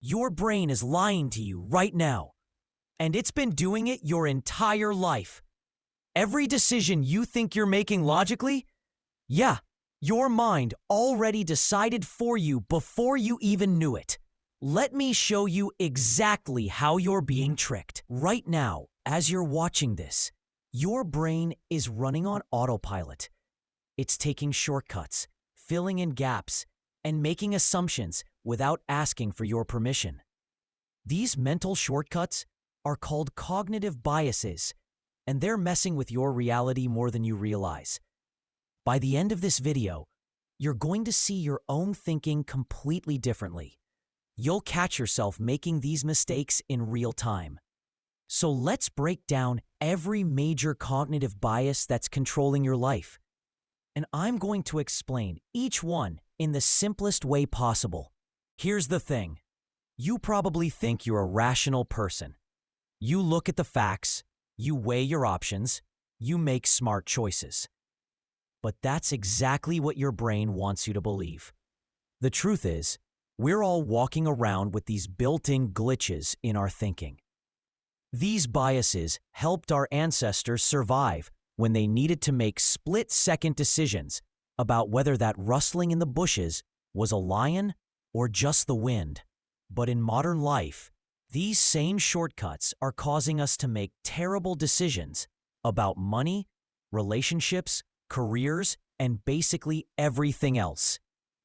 Your brain is lying to you right now, and it's been doing it your entire life. Every decision you think you're making logically, yeah, your mind already decided for you before you even knew it. Let me show you exactly how you're being tricked. Right now, as you're watching this, your brain is running on autopilot. It's taking shortcuts, filling in gaps, and making assumptions without asking for your permission. These mental shortcuts are called cognitive biases, and they're messing with your reality more than you realize. By the end of this video, you're going to see your own thinking completely differently. You'll catch yourself making these mistakes in real time. So let's break down every major cognitive bias that's controlling your life. And I'm going to explain each one in the simplest way possible. Here's the thing. You probably think you're a rational person. You look at the facts, you weigh your options, you make smart choices. But that's exactly what your brain wants you to believe. The truth is, we're all walking around with these built-in glitches in our thinking. These biases helped our ancestors survive when they needed to make split-second decisions about whether that rustling in the bushes was a lion or just the wind. But in modern life, these same shortcuts are causing us to make terrible decisions about money, relationships, careers, and basically everything else.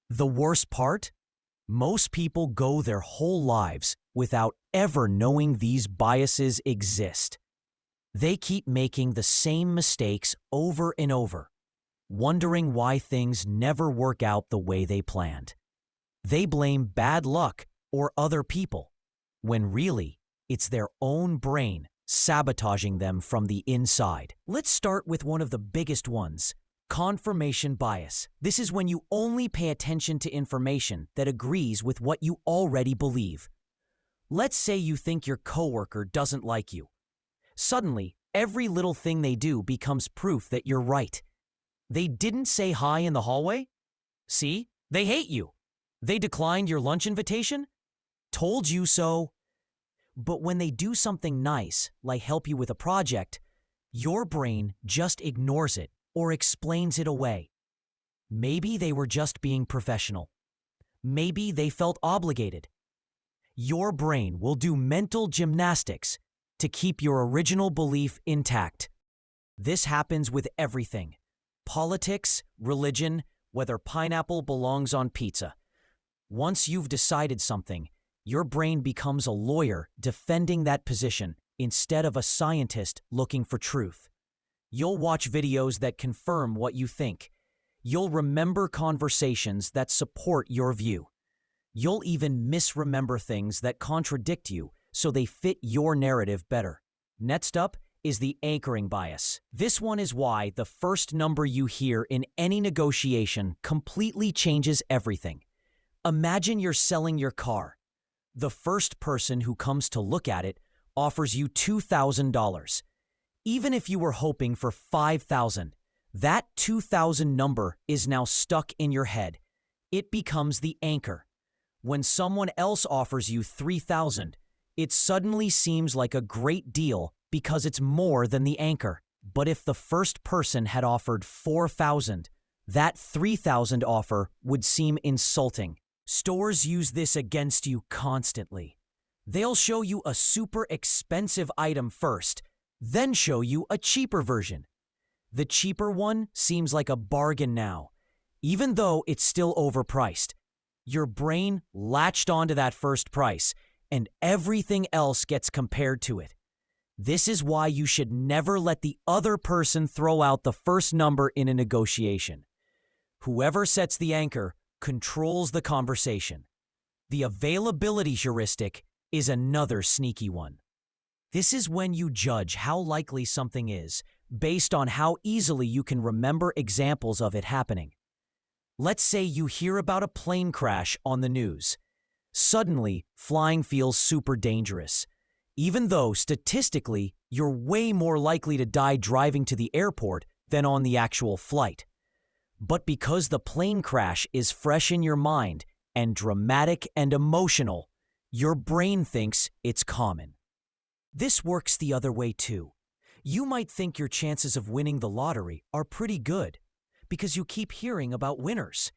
The worst part? Most people go their whole lives without ever knowing these biases exist. They keep making the same mistakes over and over, wondering why things never work out the way they planned. They blame bad luck or other people, when really, it's their own brain sabotaging them from the inside. Let's start with one of the biggest ones, confirmation bias. This is when you only pay attention to information that agrees with what you already believe. Let's say you think your coworker doesn't like you. Suddenly, every little thing they do becomes proof that you're right. They didn't say hi in the hallway? See, they hate you. They declined your lunch invitation? Told you so. But when they do something nice, like help you with a project, your brain just ignores it or explains it away. Maybe they were just being professional. Maybe they felt obligated. Your brain will do mental gymnastics to keep your original belief intact. This happens with everything. Politics, religion, whether pineapple belongs on pizza. Once you've decided something, your brain becomes a lawyer defending that position instead of a scientist looking for truth. You'll watch videos that confirm what you think. You'll remember conversations that support your view. You'll even misremember things that contradict you so they fit your narrative better. Next up is the anchoring bias. This one is why the first number you hear in any negotiation completely changes everything. Imagine you're selling your car. The first person who comes to look at it offers you $2,000. Even if you were hoping for $5,000, that $2,000 number is now stuck in your head. It becomes the anchor. When someone else offers you $3,000, it suddenly seems like a great deal because it's more than the anchor. But if the first person had offered $4,000, that $3,000 offer would seem insulting. Stores use this against you constantly. They'll show you a super expensive item first, then show you a cheaper version. The cheaper one seems like a bargain now, even though it's still overpriced. Your brain latched onto that first price, and everything else gets compared to it. This is why you should never let the other person throw out the first number in a negotiation. Whoever sets the anchor controls the conversation. The availability heuristic is another sneaky one. This is when you judge how likely something is based on how easily you can remember examples of it happening. Let's say you hear about a plane crash on the news. Suddenly, flying feels super dangerous, even though statistically you're way more likely to die driving to the airport than on the actual flight. But because the plane crash is fresh in your mind and dramatic and emotional, Your brain thinks it's common. This works the other way too. You might think your chances of winning the lottery are pretty good because you keep hearing about winners.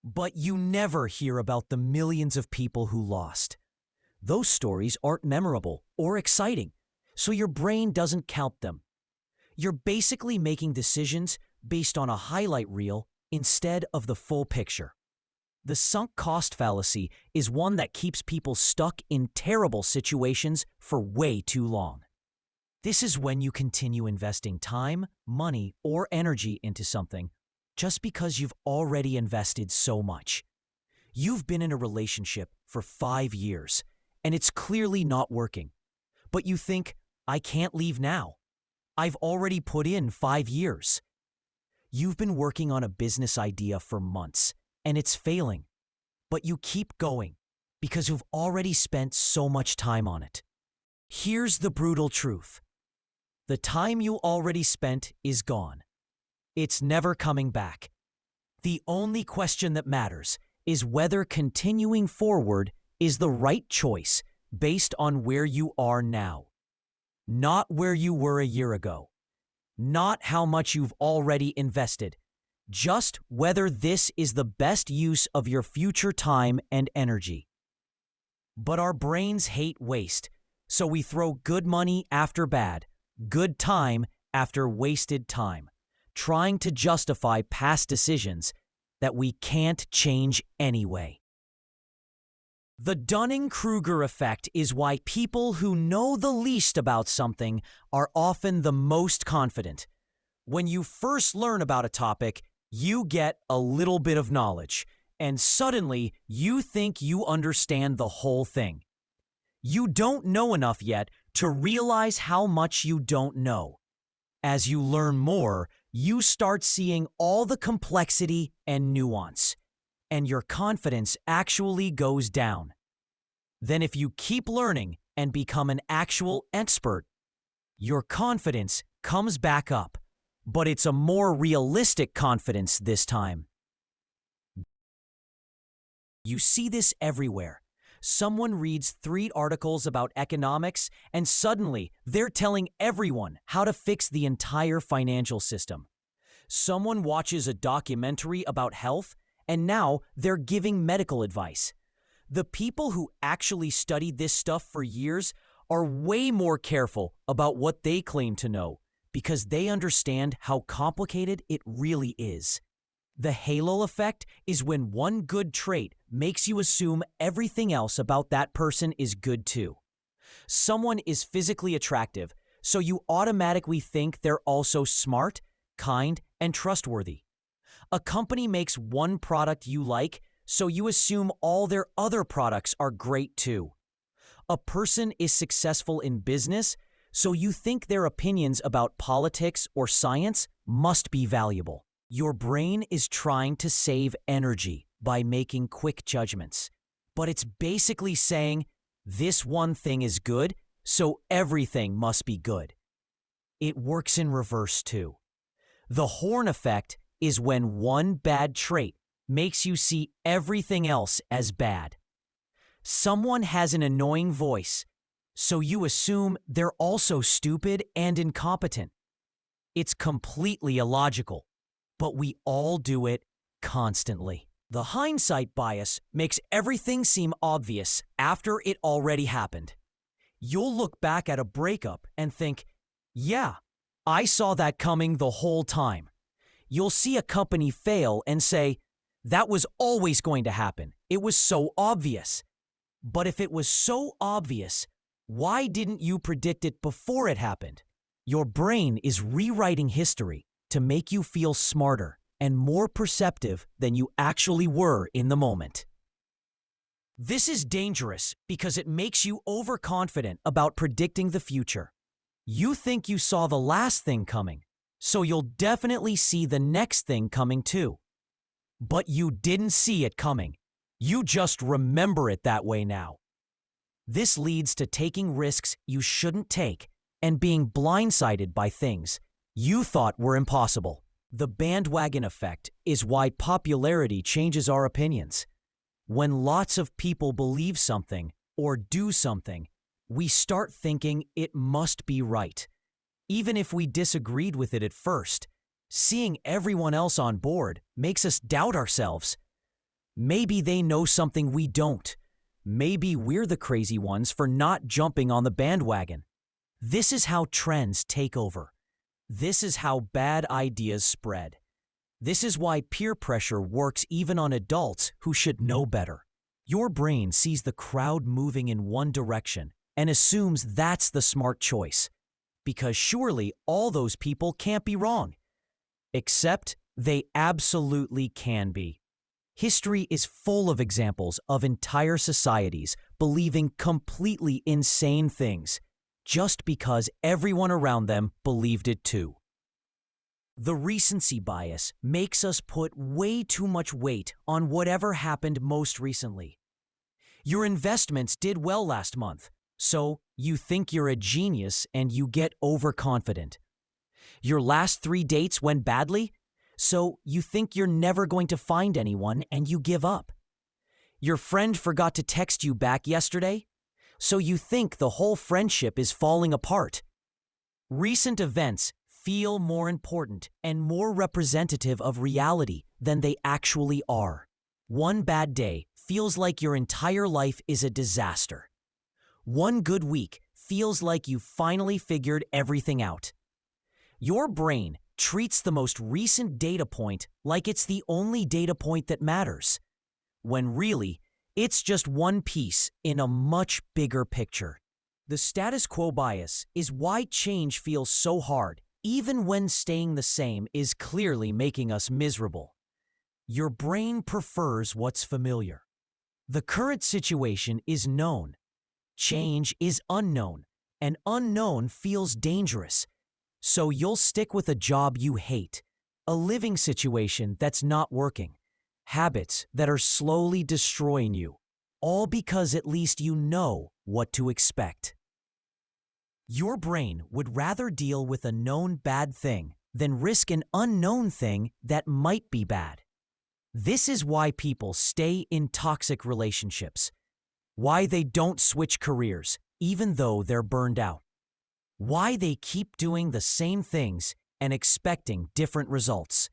But you never hear about the millions of people who lost. Those stories aren't memorable or exciting, so your brain doesn't count them. You're basically making decisions based on a highlight reel instead of the full picture. The sunk cost fallacy is one that keeps people stuck in terrible situations for way too long. This is when you continue investing time, money, or energy into something just because you've already invested so much. You've been in a relationship for 5 years, and it's clearly not working. But you think, I can't leave now. I've already put in 5 years. You've been working on a business idea for months, and it's failing. But you keep going because you've already spent so much time on it. Here's the brutal truth. The time you already spent is gone. It's never coming back. The only question that matters is whether continuing forward is the right choice based on where you are now. Not where you were a year ago. Not how much you've already invested. Just whether this is the best use of your future time and energy. But our brains hate waste, so we throw good money after bad, good time after wasted time, trying to justify past decisions that we can't change anyway. The Dunning-Kruger Effect is why people who know the least about something are often the most confident. When you first learn about a topic, you get a little bit of knowledge, and suddenly you think you understand the whole thing. You don't know enough yet to realize how much you don't know. As you learn more, you start seeing all the complexity and nuance, and your confidence actually goes down. Then if you keep learning and become an actual expert, your confidence comes back up, but it's a more realistic confidence this time. You see this everywhere. Someone reads 3 articles about economics, and suddenly they're telling everyone how to fix the entire financial system. Someone watches a documentary about health, and now they're giving medical advice. The people who actually studied this stuff for years are way more careful about what they claim to know because they understand how complicated it really is. The halo effect is when one good trait makes you assume everything else about that person is good too. Someone is physically attractive, so you automatically think they're also smart, kind, and trustworthy. A company makes one product you like, so you assume all their other products are great too. A person is successful in business, so you think their opinions about politics or science must be valuable. Your brain is trying to save energy by making quick judgments, but it's basically saying, this one thing is good, so everything must be good. It works in reverse too. The horn effect is when one bad trait makes you see everything else as bad. Someone has an annoying voice, so you assume they're also stupid and incompetent. It's completely illogical, but we all do it constantly. The hindsight bias makes everything seem obvious after it already happened. You'll look back at a breakup and think, yeah, I saw that coming the whole time. You'll see a company fail and say, that was always going to happen. It was so obvious. But if it was so obvious, why didn't you predict it before it happened? Your brain is rewriting history to make you feel smarter and more perceptive than you actually were in the moment. This is dangerous because it makes you overconfident about predicting the future. You think you saw the last thing coming, so you'll definitely see the next thing coming too. But you didn't see it coming. You just remember it that way now. This leads to taking risks you shouldn't take and being blindsided by things you thought were impossible. The bandwagon effect is why popularity changes our opinions. When lots of people believe something, or do something, we start thinking it must be right. Even if we disagreed with it at first, seeing everyone else on board makes us doubt ourselves. Maybe they know something we don't. Maybe we're the crazy ones for not jumping on the bandwagon. This is how trends take over. This is how bad ideas spread. This is why peer pressure works even on adults who should know better. Your brain sees the crowd moving in one direction and assumes that's the smart choice, because surely all those people can't be wrong. Except they absolutely can be. History is full of examples of entire societies believing completely insane things just because everyone around them believed it too. The recency bias makes us put way too much weight on whatever happened most recently. Your investments did well last month, so you think you're a genius and you get overconfident. Your last 3 dates went badly, so you think you're never going to find anyone and you give up. Your friend forgot to text you back yesterday, so you think the whole friendship is falling apart. Recent events feel more important and more representative of reality than they actually are. One bad day feels like your entire life is a disaster. One good week feels like you finally figured everything out. Your brain treats the most recent data point like it's the only data point that matters, when really, it's just one piece in a much bigger picture. The status quo bias is why change feels so hard, even when staying the same is clearly making us miserable. Your brain prefers what's familiar. The current situation is known. Change is unknown, and unknown feels dangerous. So you'll stick with a job you hate, a living situation that's not working, habits that are slowly destroying you, all because at least you know what to expect. Your brain would rather deal with a known bad thing than risk an unknown thing that might be bad. This is why people stay in toxic relationships, why they don't switch careers even though they're burned out, why they keep doing the same things and expecting different results.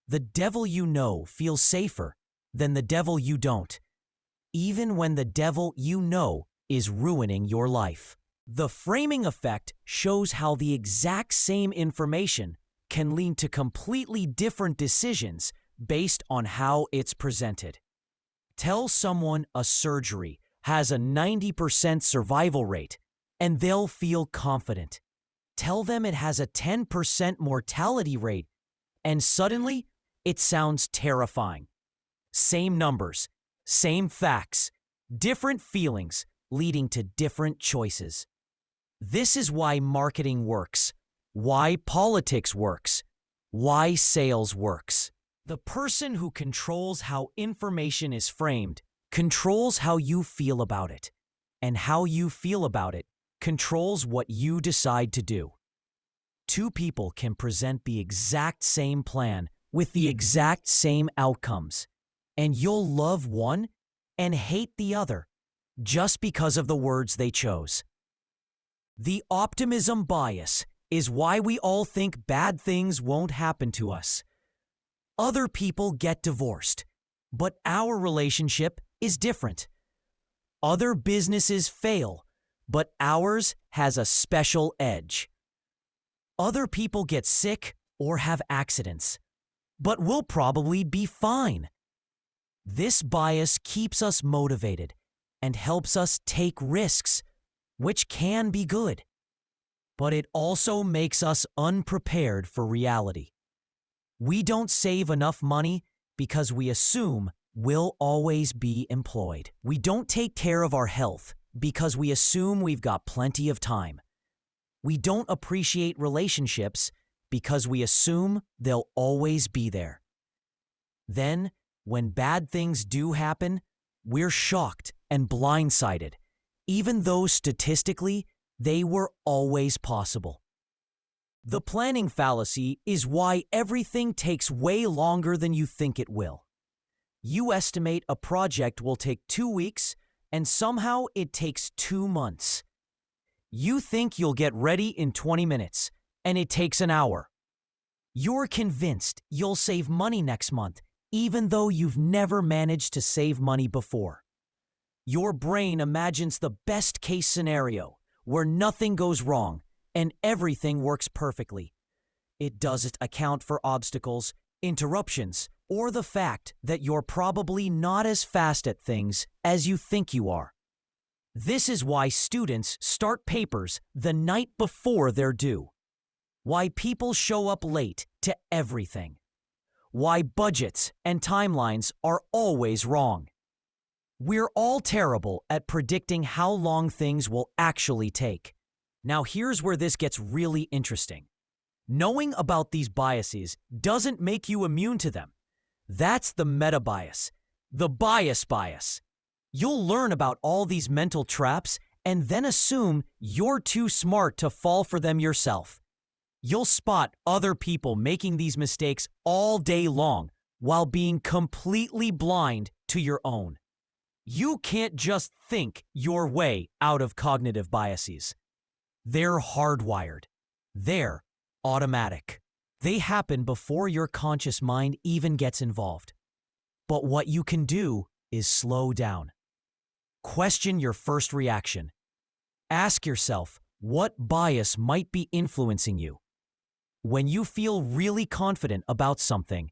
The devil you know feels safer than the devil you don't, even when the devil you know is ruining your life. The framing effect shows how the exact same information can lead to completely different decisions based on how it's presented. Tell someone a surgery has a 90% survival rate, and they'll feel confident. Tell them it has a 10% mortality rate, and suddenly it sounds terrifying. Same numbers, same facts, different feelings leading to different choices. This is why marketing works, why politics works, why sales works. The person who controls how information is framed controls how you feel about it, and how you feel about it controls what you decide to do. Two people can present the exact same plan with the exact same outcomes, and you'll love one and hate the other just because of the words they chose. The optimism bias is why we all think bad things won't happen to us. Other people get divorced, but our relationship is different. Other businesses fail, but ours has a special edge. Other people get sick or have accidents, but we'll probably be fine. This bias keeps us motivated and helps us take risks, which can be good. But it also makes us unprepared for reality. We don't save enough money because we assume we'll always be employed. We don't take care of our health because we assume we've got plenty of time. We don't appreciate relationships because we assume they'll always be there. Then, when bad things do happen, we're shocked and blindsided, even though statistically they were always possible. The planning fallacy is why everything takes way longer than you think it will. You estimate a project will take 2 weeks, and somehow it takes 2 months. You think you'll get ready in 20 minutes, and it takes an hour. You're convinced you'll save money next month, even though you've never managed to save money before. Your brain imagines the best-case scenario, where nothing goes wrong and everything works perfectly. It doesn't account for obstacles, interruptions, or the fact that you're probably not as fast at things as you think you are. This is why students start papers the night before they're due. Why people show up late to everything. Why budgets and timelines are always wrong. We're all terrible at predicting how long things will actually take. Now here's where this gets really interesting. Knowing about these biases doesn't make you immune to them. That's the meta bias, the bias bias. You'll learn about all these mental traps and then assume you're too smart to fall for them yourself. You'll spot other people making these mistakes all day long while being completely blind to your own. You can't just think your way out of cognitive biases. They're hardwired. They're automatic. They happen before your conscious mind even gets involved. But what you can do is slow down. Question your first reaction. Ask yourself what bias might be influencing you. When you feel really confident about something,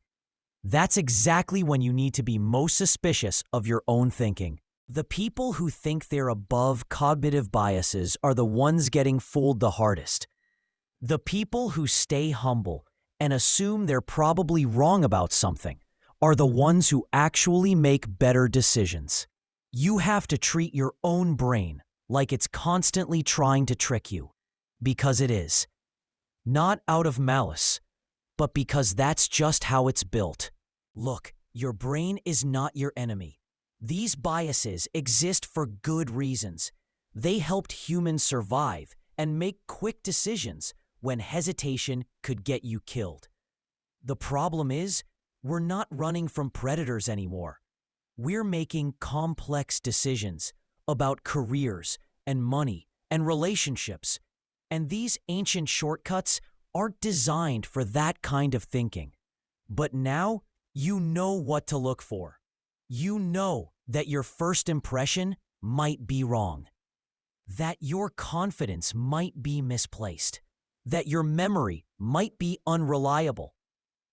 that's exactly when you need to be most suspicious of your own thinking. The people who think they're above cognitive biases are the ones getting fooled the hardest. The people who stay humble and assume they're probably wrong about something are the ones who actually make better decisions. You have to treat your own brain like it's constantly trying to trick you, because it is. Not out of malice, but because that's just how it's built. Look, your brain is not your enemy. These biases exist for good reasons. They helped humans survive and make quick decisions when hesitation could get you killed. The problem is, we're not running from predators anymore. We're making complex decisions about careers and money and relationships, and these ancient shortcuts aren't designed for that kind of thinking. But now, you know what to look for. You know that your first impression might be wrong, that your confidence might be misplaced, that your memory might be unreliable,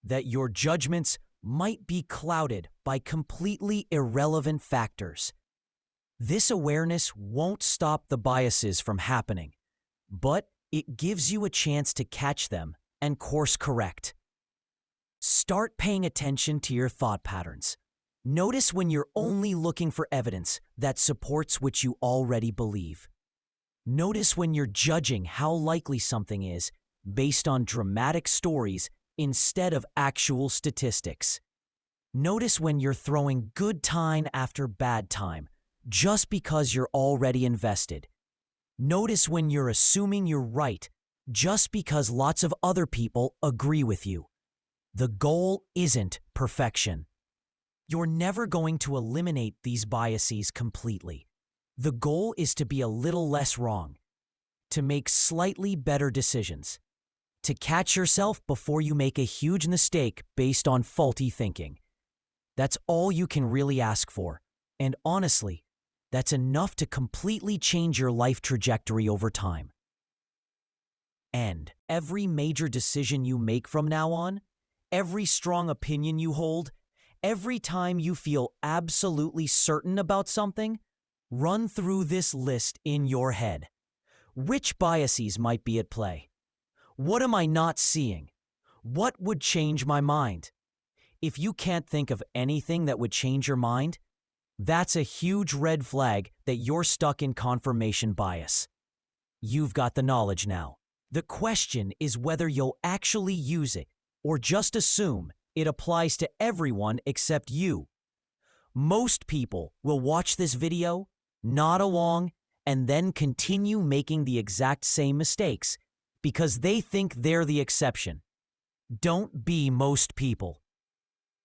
that your judgments might be clouded by completely irrelevant factors. This awareness won't stop the biases from happening, but it gives you a chance to catch them and course correct. Start paying attention to your thought patterns. Notice when you're only looking for evidence that supports what you already believe. Notice when you're judging how likely something is based on dramatic stories instead of actual statistics. Notice when you're throwing good time after bad time just because you're already invested. Notice when you're assuming you're right just because lots of other people agree with you. The goal isn't perfection. You're never going to eliminate these biases completely. The goal is to be a little less wrong, to make slightly better decisions, to catch yourself before you make a huge mistake based on faulty thinking. That's all you can really ask for, and honestly, that's enough to completely change your life trajectory over time. And every major decision you make from now on, every strong opinion you hold, every time you feel absolutely certain about something, run through this list in your head. Which biases might be at play? What am I not seeing? What would change my mind? If you can't think of anything that would change your mind, that's a huge red flag that you're stuck in confirmation bias. You've got the knowledge now. The question is whether you'll actually use it or just assume it applies to everyone except you. Most people will watch this video, nod along, and then continue making the exact same mistakes because they think they're the exception. Don't be most people.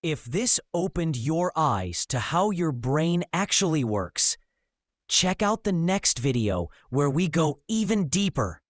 If this opened your eyes to how your brain actually works, Check out the next video where we go even deeper.